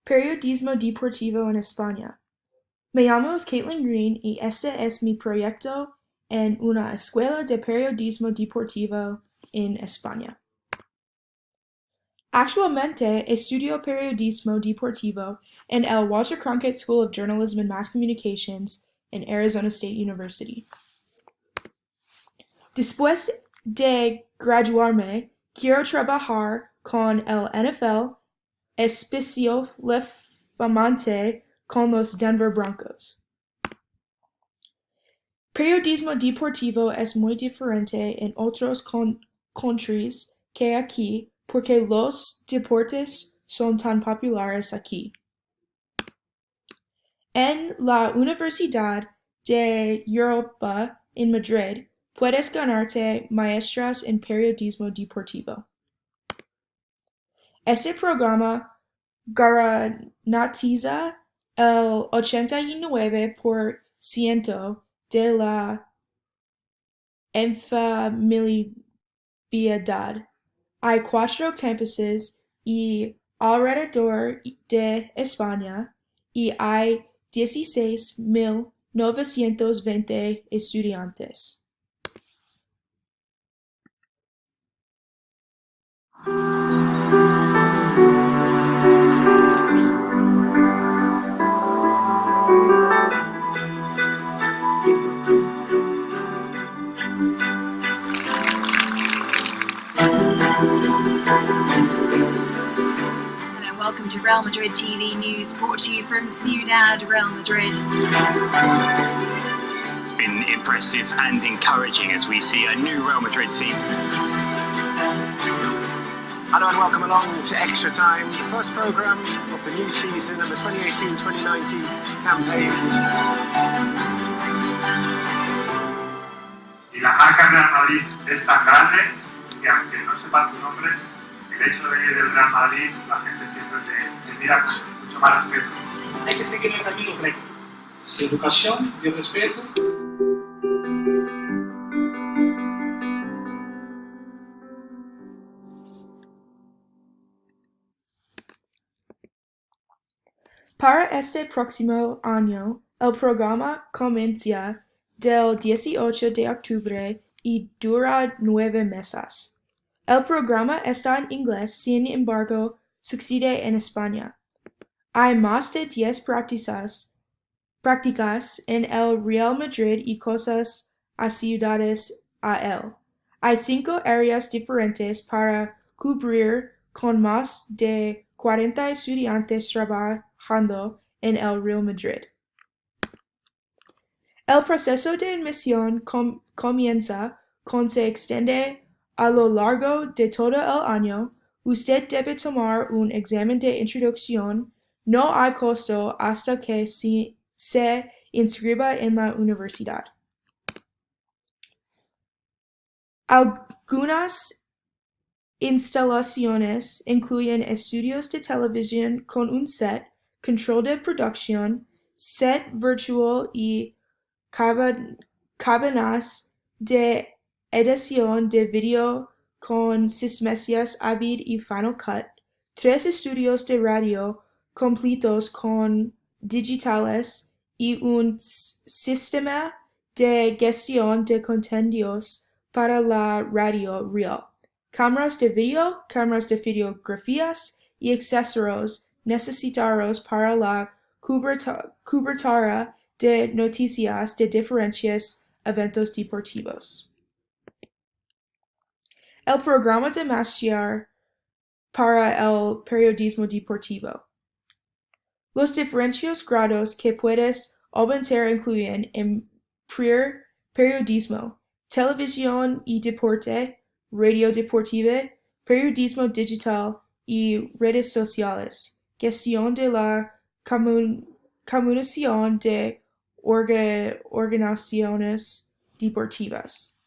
Periodismo Deportivo en España. Me llamo Caitlin Green y este es mi proyecto en una escuela de periodismo deportivo en España. Actualmente estudio periodismo deportivo en el Walter Cronkite School of Journalism and Mass Communications en Arizona State University. Después de graduarme, quiero trabajar con el NFL, específicamente con los Denver Broncos. Periodismo deportivo es muy diferente en otros countries que aquí porque los deportes son tan populares aquí. En la Universidad de Europa en Madrid puedes ganarte maestras en periodismo deportivo. Este programa garantiza el 89% de la empleabilidad. Hay 4 campuses y alrededor de España y hay 16,920 estudiantes. Hello, welcome to Real Madrid TV News, brought to you from Ciudad Real Madrid. It's been impressive and encouraging as we see a new Real Madrid team. Hello and welcome along to Extra Time, the first programme of the new season and the 2018-2019 campaign. Y la marca Real Madrid es tan grande que aunque no sepa tu nombre, el hecho de ir del Real Madrid, la gente siempre te mira con mucho más respeto. Hay que seguir el camino recto, de educación, de respeto. Para este próximo año, el programa comienza del 18 de octubre y dura 9 meses. El programa está en inglés, sin embargo, sucede en España. Hay más de 10 prácticas en el Real Madrid y cosas asociadas a él. Hay 5 áreas diferentes para cubrir con más de 40 estudiantes trabajando en el Real Madrid. El proceso de admisión comienza con se extiende a lo largo de todo el año. Usted debe tomar un examen de introducción. No hay costo hasta que se inscriba en la universidad. Algunas instalaciones incluyen estudios de televisión con un set, control de producción, set virtual y cabinas de edición de video con sistemas Avid y Final Cut, 3 estudios de radio completos con digitales y un sistema de gestión de contenidos para la radio real, cámaras de video, cámaras de fotografías y accesorios necesarios para la cobertura de noticias de diferentes eventos deportivos. El programa de máster para el periodismo deportivo. Los diferentes grados que puedes obtener incluyen en periodismo, televisión y deporte, radio deportiva, periodismo digital y redes sociales, gestión de la comunicación de organizaciones deportivas.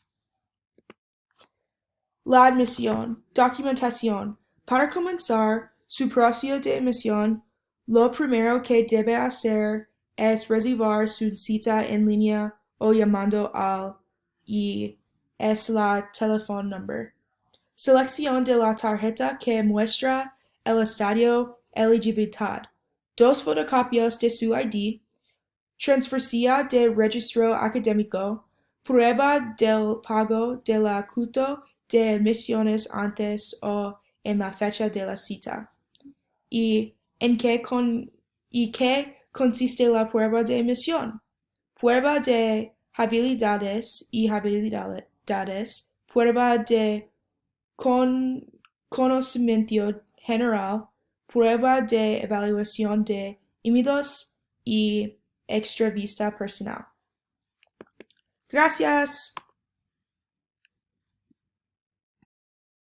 La admisión. Documentación. Para comenzar su proceso de admisión, lo primero que debe hacer es reservar su cita en línea o llamando al y es la telephone number. Selección de la tarjeta que muestra el estadio elegibilidad. 2 fotocopias de su ID, transferencia de registro académico, prueba del pago de la cuota de admisiones antes o en la fecha de la cita. ¿Y qué consiste la prueba de admisión? Prueba de habilidades y habilidades, prueba de conocimiento general, prueba de evaluación de híbridos y entrevista personal. Gracias.